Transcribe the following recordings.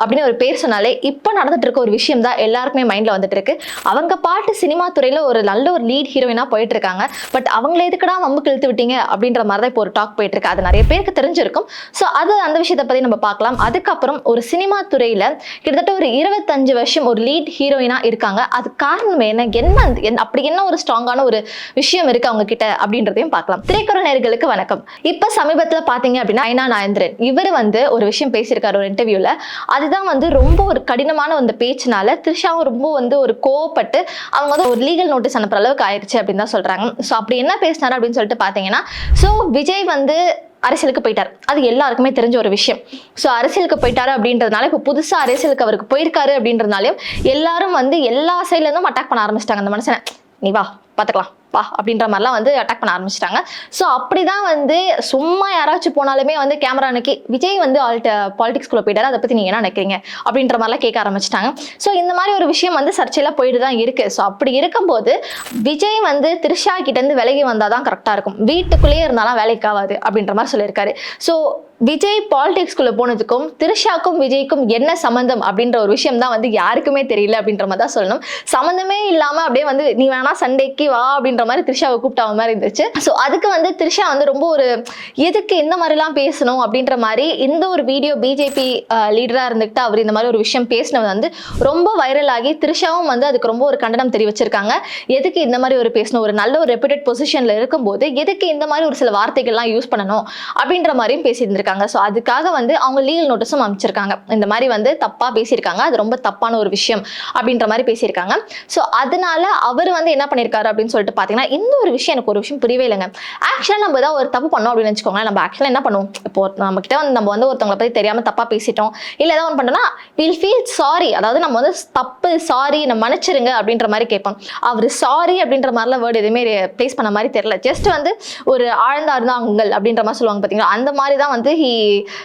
அப்படின்னு ஒரு பேர் சொன்னாலே இப்போ நடந்துட்டு இருக்க ஒரு விஷயம் தான் எல்லாருக்குமே மைண்ட்ல வந்துட்டு இருக்கு. அவங்க பாட்டு சினிமா துறையில ஒரு நல்ல ஒரு லீட் ஹீரோயினா போயிட்டு இருக்காங்க. பட் அவங்கள எதுக்குடா வம்புக்கு இழுத்து விட்டீங்க அப்படின்ற மாதிரி தான் இப்போ ஒரு டாக் போயிட்டு இருக்கு. அது நிறைய பேருக்கு தெரிஞ்சிருக்கும். ஸோ அது அந்த விஷயத்தை பத்தி நம்ம பார்க்கலாம். அதுக்கப்புறம் ஒரு சினிமா துறையில கிட்டத்தட்ட ஒரு 25 வருஷம் ஒரு லீட் ஹீரோயினா இருக்காங்க. அது காரணம் என்ன அப்படி என்ன ஒரு ஸ்ட்ராங்கான ஒரு விஷயம் இருக்கு அவங்க கிட்ட அப்படின்றதையும் பார்க்கலாம். திரைக்கரு நேயர்களுக்கு வணக்கம். இப்ப சமீபத்துல பாத்தீங்க அப்படின்னா ஐனா நாயந்திரன் இவர் வந்து ஒரு விஷயம் பேசியிருக்காரு ஒரு இன்டர்வியூல. அதுதான் வந்து ரொம்ப ஒரு கடினமான அந்த பேச்சினால த்ரிஷாவும் ரொம்ப வந்து ஒரு கோவப்பட்டு அவங்க வந்து ஒரு லீகல் நோட்டீஸ் அனுப்புற அளவுக்கு ஆயிடுச்சு அப்படின்னு தான் சொல்றாங்க. ஸோ அப்படி என்ன பேசினாரு அப்படின்னு சொல்லிட்டு பாத்தீங்கன்னா, ஸோ விஜய் வந்து அரசியலுக்கு போயிட்டார். அது எல்லாருக்குமே தெரிஞ்ச ஒரு விஷயம். ஸோ அரசியலுக்கு போயிட்டாரு அப்படின்றதுனால இப்போ புதுசா அரசியலுக்கு அவருக்கு போயிருக்காரு அப்படின்றதுனாலையும் எல்லாரும் வந்து எல்லா சைட்ல இருந்தும் அட்டாக் பண்ண ஆரம்பிச்சிட்டாங்க. அந்த மனுஷனை நீ வா பாத்துக்கலாம் பா அப்படின்ற மாதிரிலாம் வந்து அட்டாக் பண்ண ஆரம்பிச்சிட்டாங்க. ஸோ அப்படிதான் வந்து சும்மா யாராச்சும் போனாலுமே வந்து கேமரா அன்னைக்கு விஜய் வந்து பாலிடிக்ஸ்குள்ள போயிட்டாரு, அதை பத்தி நீங்க என்ன நினைக்கிறீங்க அப்படின்ற மாதிரிலாம் கேட்க ஆரம்பிச்சிட்டாங்க. ஸோ இந்த மாதிரி ஒரு விஷயம் வந்து சர்ச்சையில போயிட்டு தான் இருக்கு. ஸோ அப்படி இருக்கும்போது விஜய் வந்து த்ரிஷா கிட்ட இருந்து விலகி வந்தாதான் கரெக்டா இருக்கும், வீட்டுக்குள்ளேயே இருந்தாலும் வேலைக்கு ஆகாது அப்படின்ற மாதிரி சொல்லியிருக்காரு. ஸோ விஜய் பாலிடிக்ஸ்குள்ள போனதுக்கும் த்ரிஷாக்கும் விஜய்க்கும் என்ன சம்பந்தம் அப்படின்ற ஒரு விஷயம் தான் வந்து யாருக்குமே தெரியல அப்படின்ற மாதிரி தான் சொல்லணும். சம்பந்தமே இல்லாம அப்படியே வந்து நீ வேணா சண்டைக்கு வா அப்படின்ற மாதிரி த்ரிஷாவை கூப்பிட்ட மாதிரி இருந்துச்சு. ஸோ அதுக்கு வந்து த்ரிஷா வந்து ரொம்ப ஒரு எதுக்கு இந்த மாதிரிலாம் பேசணும் அப்படின்ற மாதிரி இந்த ஒரு வீடியோ பிஜேபி லீடரா இருந்துட்டு அவர் இந்த மாதிரி ஒரு விஷயம் பேசினது வந்து ரொம்ப வைரல் ஆகி த்ரிஷாவும் வந்து அதுக்கு ரொம்ப ஒரு கண்டனம் தெரிவிச்சிருக்காங்க. எதுக்கு இந்த மாதிரி ஒரு பேசணும், ஒரு நல்ல ஒரு ரெப்யூட்டட் பொசிஷன்ல இருக்கும்போது எதுக்கு இந்த மாதிரி ஒரு சில வார்த்தைகள்லாம் யூஸ் பண்ணணும் அப்படின்ற மாதிரியும் பேசியிருந்திருக்காங்க. ஸோ அதுக்காக வந்து அவங்க லீகல் நோட்டீஸும் அமைச்சிருக்காங்க. இந்த மாதிரி வந்து தப்பா பேசியிருக்காங்க, அது ரொம்ப தப்பான ஒரு விஷயம் அப்படின்ற மாதிரி பேசியிருக்காங்க. ஸோ அதனால அவர் வந்து என்ன பண்ணியிருக்காரு அப்படின்னு சொல்லிட்டு பார்த்தீங்கன்னா, இந்த ஒரு விஷயம் எனக்கு ஒரு விஷயம் புரியவே இல்லைங்க. ஆக்சுவலாக நம்ம ஏதாவது ஒரு தப்பு பண்ணோம் அப்படின்னு வச்சுக்கோங்களேன், நம்ம ஆக்சுவலாக என்ன பண்ணுவோம், இப்போ நம்ம கிட்ட வந்து நம்ம வந்து ஒருத்தவங்களை பற்றி தெரியாமல் தப்பாக பேசிட்டோம் இல்லை ஏதாவது ஒன்று பண்ணோம்னா வில் ஃபீல் சாரி, அதாவது நம்ம வந்து தப்பு சாரி நம்ம மன்னிச்சிருங்க அப்படின்ற மாதிரி கேட்போம். அவர் சாரி அப்படின்ற மாதிரிலாம் வேர்டு எதுவுமே ப்ளேஸ் பண்ண மாதிரி தெரியல. ஜஸ்ட் வந்து ஒரு ஆழ்ந்த அருந்தாங்கல் அப்படின்ற மாதிரி சொல்லுவாங்க பார்த்தீங்களா, அந்த மாதிரி தான் வந்து ஹி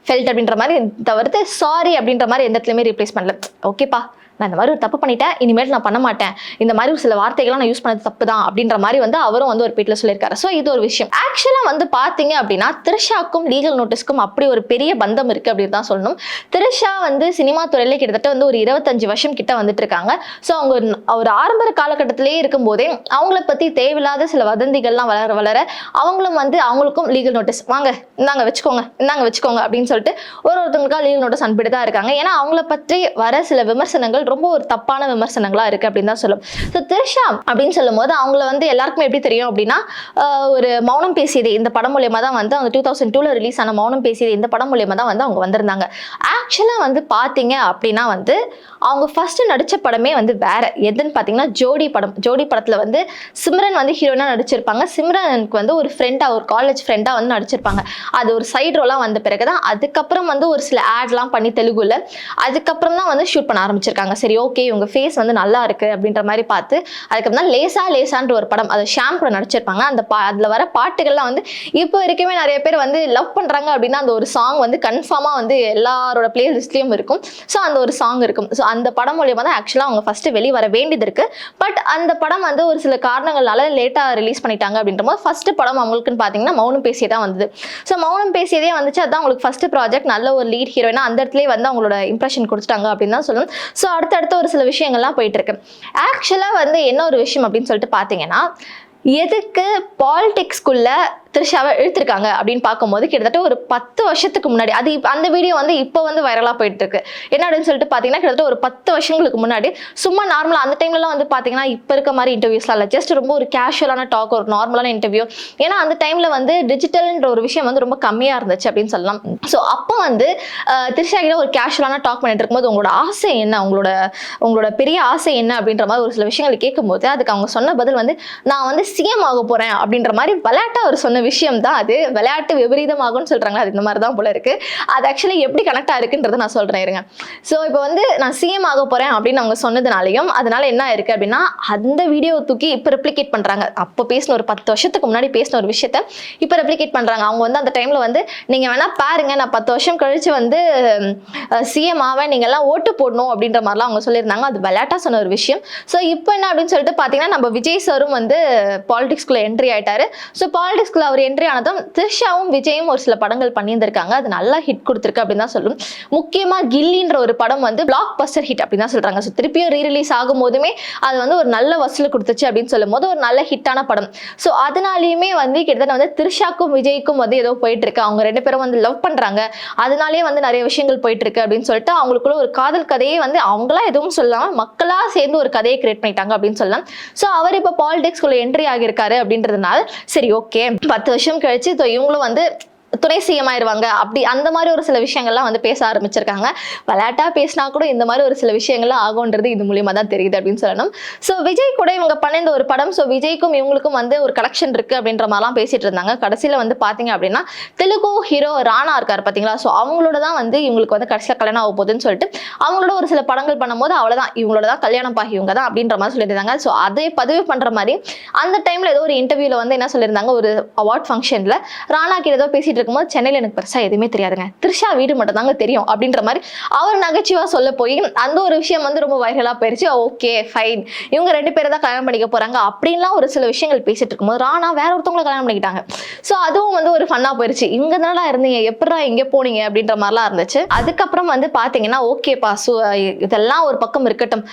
ஃபெல்ட் அப்படின்ற மாதிரி தவிர்த்து சாரி அப்படின்ற மாதிரி எந்த இடத்துலையுமே ரீப்ளேஸ் பண்ணல. ஓகேப்பா நான் இந்த மாதிரி ஒரு தப்பு பண்ணிட்டேன், இனிமேல் நான் பண்ண மாட்டேன், இந்த மாதிரி ஒரு சில வார்த்தைகள்லாம் நான் யூஸ் பண்ணது தப்பு தான் அப்படின்ற மாதிரி வந்து அவரும் வந்து ஒரு பேட்டில் சொல்லியிருக்காரு. ஸோ இது ஒரு விஷயம். ஆக்சுவலாக வந்து பார்த்தீங்க அப்படின்னா த்ரிஷாக்கும் லீகல் நோட்டீஸ்க்கும் அப்படி ஒரு பெரிய பந்தம் இருக்குது அப்படின்னு தான் சொல்லணும். த்ரிஷா வந்து சினிமா துறையில கிட்டத்தட்ட வந்து ஒரு 25 வருஷம் கிட்ட வந்துட்டு இருக்காங்க. ஸோ அவங்க ஒரு ஆரம்ப காலகட்டத்திலேயே இருக்கும்போதே அவங்கள பற்றி தேவையில்லாத சில வதந்திகள்லாம் வளர வளர அவங்களும் வந்து அவங்களுக்கும் லீகல் நோட்டீஸ் வாங்க இந்தாங்க வச்சுக்கோங்க அப்படின்னு சொல்லிட்டு ஒருத்தவங்களுக்காக லீகல் நோட்டீஸ் அனுப்பிட்டு தான் இருக்காங்க. ஏன்னா அவங்கள பற்றி வர சில விமர்சனங்கள் ரொம்ப ஒரு தப்பான விமர்சனங்களா இருக்கு அப்படின்னு தான் சொல்லும். ஸோ த்ரிஷா அப்படின்னு சொல்லும் போது அவங்கள வந்து எல்லாருக்குமே எப்படி தெரியும் அப்படின்னா, ஒரு மௌனம் பேசியதே இந்த படம் மூலியமா தான் வந்து அவங்க 2002ல ரிலீஸ் ஆன மௌனம் பேசியதே இந்த படம் மூலியமா தான் வந்து அவங்க வந்திருந்தாங்க. ஆக்சுவலா வந்து பாத்தீங்க அப்படின்னா வந்து அவங்க ஃபர்ஸ்ட் நடிச்ச படமே வந்து வேற எதுன்னு பாத்தீங்கன்னா ஜோடி படத்துல வந்து சிம்ரன் வந்து ஹீரோயினா நடிச்சிருப்பாங்க. சிம்ரனுக்கு வந்து ஒரு ஃப்ரெண்டா, ஒரு காலேஜ் ஃப்ரெண்டா வந்து நடிச்சிருப்பாங்க. அது ஒரு சைடு ரோலா வந்த பிறகுதான் அதுக்கப்புறம் வந்து ஒரு சில ஆட்லாம் பண்ணி தெலுங்குல அதுக்கப்புறம் தான் வந்து ஷூட் பண்ண ஆரம்பிச்சிருக்காங்க. சரி ஓகே இவங்க ஃபேஸ் வந்து நல்லா இருக்கு அப்படின்ற மாதிரி பார்த்து அதுக்கப்புறம் தான் லேசான்ற ஒரு படம், அது ஷாம் கூட நடிச்சிருப்பாங்க. அதுல வர பாட்டுகள்லாம் வந்து இப்போ வரைக்குமே நிறைய பேர் வந்து லவ் பண்றாங்க அப்படின்னா அந்த ஒரு சாங் வந்து கன்ஃபார்மா வந்து எல்லாரோட பிளேலிஸ்ட்லயும் இருக்கும். ஸோ அந்த ஒரு சாங் இருக்கும். ஸோ அந்த படம் மூலியமா தான் ஆக்சுவலாக அவங்க ஃபர்ஸ்ட் வெளியே வர வேண்டியது இருக்கு. பட் அந்த படம் வந்து ஒரு சில காரணங்களால லேட்டா ரிலீஸ் பண்ணிட்டாங்க அப்படின்ற போது ஃபர்ஸ்ட் படம் அவங்களுக்குன்னு பார்த்தீங்கன்னா மௌனம் பேசியே தான் வந்தது. ஸோ மௌனம் பேசியதே வந்துச்சு, அதுதான் உங்களுக்கு ஃபர்ஸ்ட் ப்ராஜெக்ட், நல்ல ஒரு லீட் ஹீரோயினா அந்த இடத்துலயே வந்து அவங்களோட இம்ப்ரெஷன் கொடுத்துட்டாங்க அப்படின்னு தான் சொல்லணும். ஸோ அடுத்தடுத்த ஒரு சில விஷயங்கள்லாம் போயிட்டு இருக்கு. ஆக்சுவலா வந்து என்ன ஒரு விஷயம் அப்படின்னு சொல்லிட்டு பாத்தீங்கன்னா, எதுக்கு பாலிடிக்ஸ்குள்ள த்ரிஷாவை இழுத்துருக்காங்க அப்படின்னு பார்க்கும்போது கிட்டத்தட்ட ஒரு 10 வருஷத்துக்கு முன்னாடி அது அந்த வீடியோ வந்து இப்போ வந்து வைரலாக போயிட்டு இருக்கு. என்ன அப்படின்னு சொல்லிட்டு பார்த்தீங்கன்னா கிட்டத்தட்ட ஒரு 10 வருஷங்களுக்கு முன்னாடி சும்மா நார்மலாக அந்த டைம்லலாம் வந்து பார்த்தீங்கன்னா இப்போ இருக்க மாதிரி இன்டர்வியூஸ்லாம் இல்லை, ஜஸ்ட் ரொம்ப ஒரு கேஷுவலான டாக், ஒரு நார்மலான இன்டர்வியூ. ஏன்னா அந்த டைமில் வந்து டிஜிட்டல்ன்ற ஒரு விஷயம் வந்து ரொம்ப கம்மியாக இருந்துச்சு அப்படின்னு சொல்லலாம். ஸோ அப்போ வந்து த்ரிஷா கிட்ட ஒரு கேஷுவலான டாக் பண்ணிட்டு இருக்கும்போது உங்களோட ஆசை என்ன, உங்களோட பெரிய ஆசை என்ன அப்படின்ற மாதிரி ஒரு சில விஷயங்கள் கேட்கும்போது அதுக்கு அவங்க சொன்ன பதில் வந்து நான் வந்து சிஎம் ஆக போறேன் அப்படின்ற மாதிரி விளையாட்டா அவர் சொன்ன விஷயம் தான். அது விளையாட்டு விபரீதமாகும்னு சொல்றாங்க, அது இந்த மாதிரி தான் போல இருக்கு. அது ஆக்சுவலி எப்படி கனெக்ட் ஆயிருக்குன்றதை நான் சொல்றேன் இருங்க. ஸோ இப்போ வந்து நான் சிஎம் ஆக போறேன் அப்படின்னு அவங்க சொன்னதுனாலையும் அதனால என்ன இருக்கு அப்படின்னா அந்த வீடியோ தூக்கி இப்போ ரெப்ளிகேட் பண்றாங்க. அப்போ பேசின ஒரு 10 வருஷத்துக்கு முன்னாடி பேசின ஒரு விஷயத்த இப்போ ரெப்ளிகேட் பண்றாங்க. அவங்க வந்து அந்த டைம்ல வந்து நீங்க வேணா பாருங்க நான் 10 வருஷம் கழிச்சு வந்து சிஎம் ஆவேன், நீங்க எல்லாம் ஓட்டு போடணும் அப்படின்ற மாதிரிலாம் அவங்க சொல்லியிருந்தாங்க. அது விளையாட்டா சொன்ன ஒரு விஷயம். ஸோ இப்போ என்ன அப்படின்னு சொல்லிட்டு பாத்தீங்கன்னா நம்ம விஜய் சாரும் வந்து பாலிடிக்ஸ்குள்ள என்ட்ரி ஆயிட்டாரு. ஸோ பாலிடிக்ஸ்குள்ள அவர் என்ட்ரி ஆனதும் த்ரிஷாவும் விஜயும் ஒரு சில படங்கள் பண்ணியிருந்திருக்காங்க. அது நல்லா ஹிட் கொடுத்துருக்கு அப்படின்னு தான் சொல்லணும். முக்கியமா கில்லின்ற ஒரு படம் வந்து பிளாக் பஸ்டர் ஹிட் அப்படின்னு தான் சொல்றாங்க. ஸோ திருப்பியும் ரீரிலீஸ் ஆகும் போதுமே அது வந்து ஒரு நல்ல வசூல் கொடுத்துச்சு அப்படின்னு சொல்லும் போது ஒரு நல்ல ஹிட்டான படம். ஸோ அதனாலேயுமே வந்து கிட்டத்தட்ட வந்து த்ரிஷாக்கும் விஜய்க்கும் வந்து ஏதோ போயிட்டு இருக்கு, அவங்க 2 பேரும் வந்து லவ் பண்றாங்க, அதனாலேயே வந்து நிறைய விஷயங்கள் போயிட்டு இருக்கு அப்படின்னு சொல்லிட்டு அவங்களுக்குள்ள ஒரு காதல் கதையே வந்து அவங்களா எதுவும் சொல்லாம மக்களா சேர்ந்து ஒரு கதையை கிரியேட் பண்ணிட்டாங்க அப்படின்னு சொல்லலாம். ஸோ அவர் இப்போ பாலிடிக்ஸ்குள்ள என்ட்ரி ஆகியிருக்காரு அப்படின்றதுனால சரி ஓகே 10 வருஷம் கழிச்சு இவங்களும் வந்து துணை சிஎம் ஆயிருவாங்க அப்படி அந்த மாதிரி ஒரு சில விஷயங்கள்லாம் வந்து பேச ஆரம்பிச்சிருக்காங்க. விளையாட்டா பேசினா கூட இந்த மாதிரி ஒரு சில விஷயங்கள்லாம் ஆகும்ன்றது இது மூலியமா தான் தெரியுது அப்படின்னு சொல்லணும். ஸோ விஜய் கூட இவங்க பண்ண இந்த ஒரு படம், ஸோ விஜய்க்கும் இவங்களுக்கும் வந்து ஒரு கனெக்ஷன் இருக்கு அப்படின்ற மாதிரிலாம் பேசிட்டு இருந்தாங்க. கடைசியில வந்து பாத்தீங்க அப்படின்னா தெலுங்கு ஹீரோ ராணா இருக்காரு பாத்தீங்களா, ஸோ அவங்களோட தான் வந்து இவங்களுக்கு வந்து கடைசியில கல்யாணம் ஆக போகுதுன்னு சொல்லிட்டு அவங்களோட ஒரு சில படங்கள் பண்ணும்போது அவ்வளவுதான் இவங்களோட தான் கல்யாணம் பாகி இவங்க தான் அப்படின்ற மாதிரி சொல்லியிருந்தாங்க. ஸோ அதை பதிவு பண்ற மாதிரி அந்த டைம்ல ஏதோ ஒரு இன்டர்வியூல வந்து என்ன சொல்லியிருந்தாங்க, ஒரு அவார்ட் ஃபங்க்ஷன்ல ராணா கிட்ட ஏதோ பேசிட்டு இருக்கும்போது சென்னையில எனக்கு பெருசா எதுவுமே தெரியாதுங்க, த்ரிஷா வீடு மட்டும் தாங்க தெரியும் அப்படின்ற மாதிரி அவர் நகைச்சுவா சொல்ல போய் அந்த ஒரு விஷயம் வந்து ரொம்ப வைரலா போயிருச்சு. ஓகே ஃபைன், இவங்க 2 பேரை தான் கல்யாணம் பண்ணிக்க போறாங்க அப்படின்லாம் ஒரு சில விஷயங்கள் பேசிட்டு இருக்கும்போது ராணா வேற ஒருத்தவங்களை கல்யாணம் பண்ணிக்கிட்டாங்க. ஸோ அதுவும் வந்து ஒரு ஃபன்னா போயிருச்சு. இங்க தானடா இருந்தீங்க, எப்படா இங்க போனீங்க அப்படின்ற மாதிரிலாம் இருந்துச்சு. அதுக்கப்புறம் வந்து பாத்தீங்கன்னா ஓகேப்பா இதெல்லாம் ஒரு பக்கம் இருக்கட்டும்,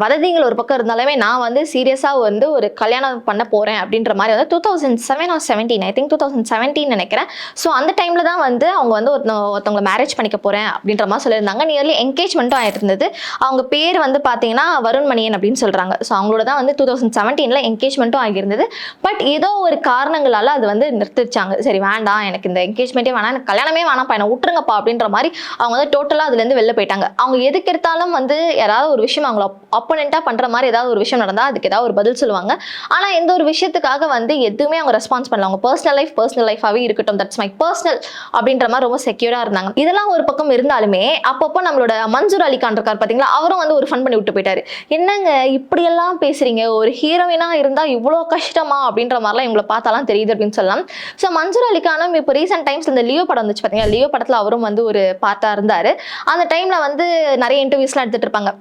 வதந்திகள் ஒரு பக்கம் இருந்தாலுமே நான் வந்து சீரியஸா வந்து ஒரு கல்யாணம் பண்ண போறேன் அப்படின்ற மாதிரி வந்து 2007 or 17 ஐ திங்க் 2017 நினைக்கிறேன். ஸோ அந்த டைம்ல தான் வந்து அவங்க வந்து ஒருத்தவங்களை மேரேஜ் பண்ணிக்க போறேன் அப்படின்ற மாதிரி சொல்லியிருந்தாங்க. நியர்லி என்கேஜ்மெண்ட்டும் ஆயிட்டு இருந்தது. அவங்க பேர் வந்து பாத்தீங்கன்னா வருண் மணியன் அப்படின்னு சொல்றாங்க. ஸோ அவங்களோட தான் வந்து 2017 என்கேஜ்மெண்ட்டும் ஆகியிருந்தது. பட் ஏதோ ஒரு காரணங்களால அது வந்து நிறுத்திச்சாங்க. சரி வேண்டாம், எனக்கு இந்த என்கேஜ்மெண்ட்டே வேணாம், எனக்கு கல்யாணமே வேணாம்ப்பா, என்ன விட்டுருங்கப்பா அப்படின்ற மாதிரி அவங்க வந்து டோட்டலா அதுல இருந்து வெளில போயிட்டாங்க. அவங்க எதுக்கு எடுத்தாலும் வந்து யாராவது ஒரு விஷயம் அவங்கள அப்போனெண்டா பண்ற மாதிரி ஏதாவது ஒரு விஷயம் நடந்தா அதுக்கு ஏதாவது ஒரு பதில் சொல்லுவாங்க. ஆனா எந்த ஒரு விஷயத்துக்காக வந்து எதுவுமே அவங்க ரெஸ்பான்ஸ் பண்ணல. அவங்க பர்சனல் லைஃபாவே இருக்கட்டும், தட்ஸ் மை பர்சனல் அப்படின்ற மாதிரி ரொம்ப செக்யூரா இருந்தாங்க. இதெல்லாம் ஒரு பக்கம் இருந்தாலுமே அப்பப்போ நம்மளோட மன்சூர் அலிகான் இருக்கார் பாத்தீங்களா, அவரும் வந்து ஒரு ஃபன் பண்ணி விட்டு போயிட்டாரு. என்னங்க இப்படி எல்லாம் பேசுறீங்க, ஒரு ஹீரோயினா இருந்தா இவ்வளவு கஷ்டமா அப்படின்ற மாதிரிலாம் இவங்களை பார்த்தாலாம் தெரியுது அப்படின்னு சொல்லலாம். ஸோ மன்சூர் அலிகானும் இப்போ ரீசெண்ட் டைம்ஸ் இந்த லியோ படம் வந்துச்சு பாத்தீங்களா, லியோ படத்துல அவரும் வந்து ஒரு பார்ட்டா இருந்தாரு. அந்த டைம்ல வந்து நிறைய இன்டர்வியூஸ்லாம் எடுத்துட்டு இருப்பாங்க,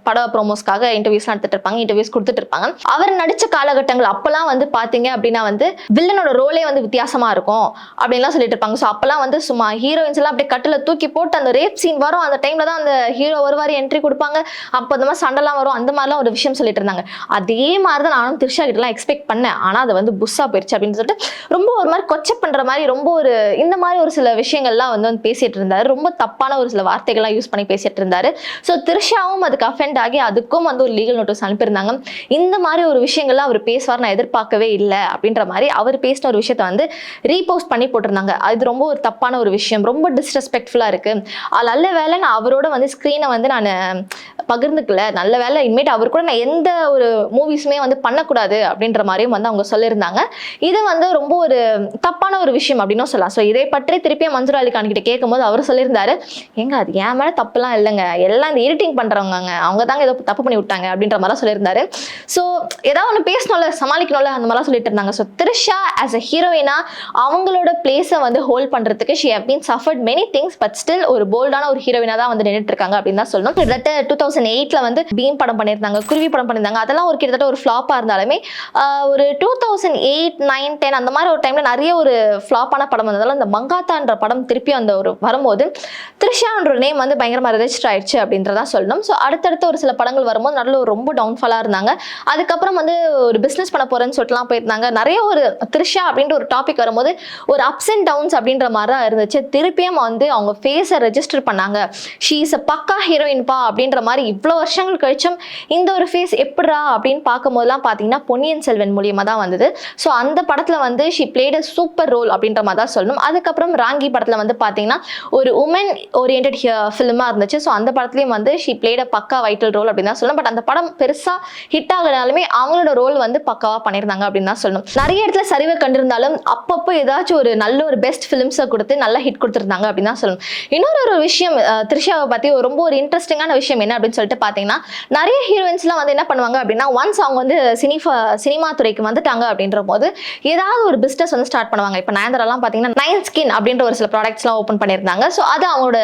பட ப்ரோமோஸ்க்காக இன்டர்வியூஸ்லாம் எடுத்துட்டு இருப்பாங்க, இன்டர்வியூஸ் கொடுத்துட்டு இருப்பாங்க. அவர் நடிச்ச காலகட்டங்கள் அப்பெல்லாம் வந்து பாத்தீங்க அப்படின்னா வந்து வில்லனோட ரோலே வந்து வித்தியாசமா இருக்கும் அப்படின்லாம் சொல்லிட்டு இருப்பாங்க. ஸோ அப்பெல்லாம் வந்து சும்மா ஹீரோயின்ஸ் எல்லாம் அப்படியே கட்டில தூக்கி போட்டு அந்த ரேப் சீன் வரும், அந்த டைம்ல தான் அந்த ஹீரோ வருவார், என்ட்ரி கொடுப்பாங்க, அப்போ அந்த மாதிரி சண்டைலாம் வரும், அந்த மாதிரிலாம் ஒரு விஷயம் சொல்லிட்டு இருந்தாங்க. அதே மாதிரி தான் நானும் த்ரிஷா கிட்டலாம் எக்ஸ்பெக்ட் பண்ணேன். ஆனா அது வந்து புஷ்ஷா போயிடுச்சு அப்படின்னு சொல்லிட்டு ரொம்ப ஒரு மாதிரி கொச்சை பண்ற மாதிரி ரொம்ப ஒரு இந்த மாதிரி ஒரு சில விஷயங்கள்லாம் வந்து பேசிட்டு இருந்தாரு. ரொம்ப தப்பான ஒரு சில வார்த்தைகள்லாம் யூஸ் பண்ணி பேசிட்டு இருந்தாரு. ஸோ த்ரிஷாவும் அதுக்கு அஃபெண்ட் ஆகி அதுக்கும் வந்து ஒரு லீகல் நோட்டீஸ் அனுப்பியிருந்தாங்க. இந்த மாதிரி ஒரு விஷயங்கள்லாம் அவர் பேசுவார் நான் எதிர்பார்க்கவே இல்லை அப்படின்ற மாதிரி அவர் பேசின ஒரு விஷயத்த வந்து ரீபோஸ்ட் பண்ணி போட்டிருந்தாங்க. அது ரொம்ப ஒரு தப்பான ஒரு விஷயம், ரொம்ப டிஸ்ரெஸ்பெக்ட்ஃபுல்லா இருக்கு. நல்ல வேலை நான் அவரோட வந்து ஸ்க்ரீனை வந்து நான் பகிர்ந்துக்கல, நல்ல வேலை இனிமேட்டு அவர் கூட நான் எந்த ஒரு மூவிஸுமே வந்து பண்ணக்கூடாது அப்படின்ற மாதிரியும் வந்து அவங்க சொல்லியிருந்தாங்க. இது வந்து ரொம்ப ஒரு தப்பான ஒரு விஷயம் அப்படின்னு சொல்லலாம். ஸோ இதை பற்றி திருப்பியும் மன்சூர் அலிகான் கிட்ட கேட்கும்போது அவர் சொல்லியிருந்தாரு, எங்க அது என் மேலே தப்புலாம் இல்லைங்க, எல்லாம் இந்த எடிட்டிங் பண்றவங்க அவங்க தாங்க ஏதோ தப்பு பண்ணி விட்டாங்க அப்படின்ற மாதிரிலாம் சொல்லியிருந்தாரு. ஸோ ஏதாவது ஒன்று பேசணும்ல, சமாளிக்கணும்ல, அந்த மாதிரிலாம் சொல்லிட்டு இருந்தாங்க. ஸோ த்ரிஷா ஆஸ் அ ஹீரோயினா அவங்களோட பிளேஸை வந்து ஹோல்ட் பண்றதுக்கு she have been suffered many things but still ஒரு போல்டான ஒரு ஹீரோயினா தான் வந்து நின்றுட்டு இருக்காங்க அப்படின்னு தான் சொல்லணும். கிட்டத்தட்ட 2008 வந்து பீம் படம் பண்ணியிருந்தாங்க, குருவி படம் பண்ணியிருந்தாங்க, அதெல்லாம் ஒரு கிட்டத்தட்ட ஒரு ஃப்ளாப்பா இருந்தாலுமே ஒரு 2008, 9, 10 அந்த மாதிரி ஒரு டைம்ல நிறைய ஒரு ஃப்ளாப்பான படம் வந்ததால இந்த மங்காத்தான்ற படம் திருப்பி அந்த ஒரு வரும்போது த்ரிஷான்ற நேம் வந்து பயங்கரமா ரெஜிஸ்டர் ஆயிடுச்சு அப்படின்றதா சொல்லணும். ஸோ அடுத்தடுத்து ஒரு சில படங்கள் வரும்போது நல்ல ஒரு ரொம்ப டவுன்ஃபாலா இருந்தாங்க. அதுக்கப்புறம் வந்து ஒரு பிசினஸ் பண்ண போறேன்னு சொல்லிட்டுலாம் போயிருந்தாங்க. நிறைய ஒரு த்ரிஷா அப்படின்ற ஒரு டாபிக் வரும்போது ஒரு அப்ஸ் அண்ட் டவுன்ஸ் அப்படின்ற மாதிரி தான் இருந்துச்சு. திருப்பியும் வந்து அவங்க ஃபேஸை ரெஜிஸ்டர் பண்ணாங்க, ஷீ இஸ் அ பக்கா ஹீரோயின்பா அப்படின்ற மாதிரி. இவ்வளோ வருஷங்கள் கழிச்சும் இந்த ஒரு ஃபேஸ் எப்படா அப்படின்னு பார்க்கும்போதெல்லாம் பார்த்தீங்கன்னா பொன்னியின் செல்வன் மூலியமா தான் வந்தது. ஸோ அந்த படத்தில் வந்து she played a super role அப்படின்ற மாதிரி தான் சொல்லணும். அதுக்கப்புறம் ராங்கி படத்தில் வந்து பார்த்தீங்கன்னா ஒரு உமன் ஓரியன்டட் ஃபிலிமாக இருந்துச்சு. ஸோ அந்த படத்துலையும் வந்து ஷீ பிளேட் அ பக்கா வைட்டல் ரோல் அப்படின்னு தான் சொல்லணும். பட் அந்த படம் பெருசாக ஹிட் ஆகனாலுமே அவங்களோட ரோல் வந்து பக்காவாக பண்ணியிருந்தாங்க அப்படின்னு தான் சொல்லணும். நிறைய இடத்துல சரிவை கண்டிருந்தாலும் அப்பப்போ ஏதாச்சும் ஒரு நல்ல ஒரு பெஸ்ட் ஃபிலிம்ஸை கொடுத்து நல்ல ஹிட் கொடுத்துருந்தாங்க அப்படின்னு தான் சொல்லணும். இன்னொரு விஷயம் த்ரிஷாவை பற்றி ரொம்ப ஒரு இன்ட்ரெஸ்டிங்கான விஷயம் என்ன அப்படின்னு சொல்லிட்டு பார்த்தீங்கன்னா, நிறைய ஹீரோயின்ஸ்லாம் வந்து என்ன பண்ணுவாங்க அப்படின்னா, ஒன்ஸ் அவங்க வந்து சினிமா துறைக்கு வந்துட்டாங்க அப்படின்ற போது ஏதாவது ஒரு பிஸ்னஸ் வந்து ஸ்டார்ட் பண்ணுவாங்க. இப்போ நயன்தாராலாம் பார்த்தீங்கன்னா நைன் ஸ்கின் அப்படின்ற ஒரு சில ப்ராடக்ட்ஸ்லாம் ஓப்பன் பண்ணியிருந்தாங்க. ஸோ அது அவங்களோட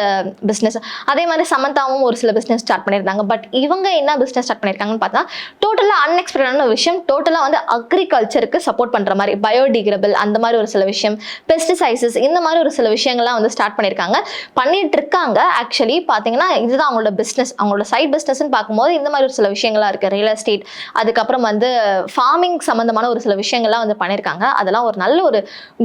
பிஸ்னஸ். அதே மாதிரி சமந்தாவும் ஒரு சில பிஸ்னஸ் ஸ்டார்ட் பண்ணியிருந்தாங்க. பட் இவங்க என்ன பிஸ்னஸ் ஸ்டார்ட் பண்ணியிருக்காங்கன்னு பார்த்தா டோட்டலாக அன்எக்ஸ்பெக்டடான விஷயம். டோட்டலாக வந்து அக்ரிகல்ச்சருக்கு சப்போர்ட் பண்ணுற மாதிரி பயோடிகிரபிள் அந்த மாதிரி ஒரு சில விஷயம், பெஸ்டிசைட்ஸ் இந்த மாதிரி ஒரு சில விஷயங்கள்லாம் வந்து ஸ்டார்ட் பண்ணியிருக்காங்க, பண்ணிட்டு இருக்காங்க. ஆக்சுவலி பார்த்தீங்கன்னா இதுதான் அவங்களோட பிஸ்னஸ். அவங்களோட சைட் பிஸ்னஸ்ன்னு பார்க்கும்போது இந்த மாதிரி ஒரு சில விஷயங்கள்லாம் இருக்குது. ரியல் எஸ்டேட், அதுக்கப்புறம் வந்து ஃபார்மிங் சம்மந்தமான ஒரு சில விஷயங்கள்லாம் வந்து பண்ணியிருக்காங்க. அதெல்லாம் ஒரு நல்ல ஒரு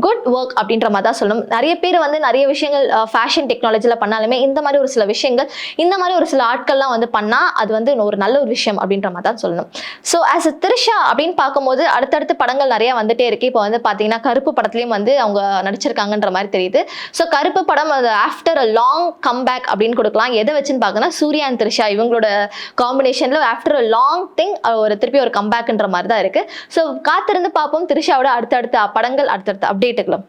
குட் ஒர்க் அப்படின்ற மாதிரி தான் சொல்லணும். நிறைய பேர் வந்து நிறைய விஷயங்கள் ஃபேஷன் டெக்னாலஜியில் பண்ணாலுமே இந்த மாதிரி ஒரு சில விஷயங்கள், இந்த மாதிரி ஒரு சில ஆட்கள்லாம் வந்து பண்ணால் அது வந்து ஒரு நல்ல ஒரு விஷயம் அப்படின்ற மாதிரி தான் சொல்லணும். ஸோ ஆஸ் அ த்ரிஷா அப்படின்னு பார்க்கும்போது அடுத்தடுத்து படங்கள் நிறைய வந்துட்டே இருக்கு. இப்போ வந்து பார்த்தீங்கன்னா கருப்பு படத்துலையும் வந்து அவங்க நடிச்சிருக்காங்கன்ற மாதிரி தெரியுது. ஸோ கருப்பு படம் அது ஆஃப்டர் அ லாங் கம்பேக் அப்படின்னு கொடுக்கலாம். எதை வச்சுன்னு பார்க்கணும், சூர்யா அண்ட் த்ரிஷா இவங்களோட காம்பினேஷன்ல ஆஃப்டர் அ லாங் திங் திருப்பி ஒரு கம்பேக்ன்ற மாதிரி தான் இருக்கு. ஸோ காத்திருந்து பார்ப்போம் த்ரிஷாவோட அடுத்தடுத்த படங்கள், அடுத்தடுத்த அப்டேட்டுகளும்.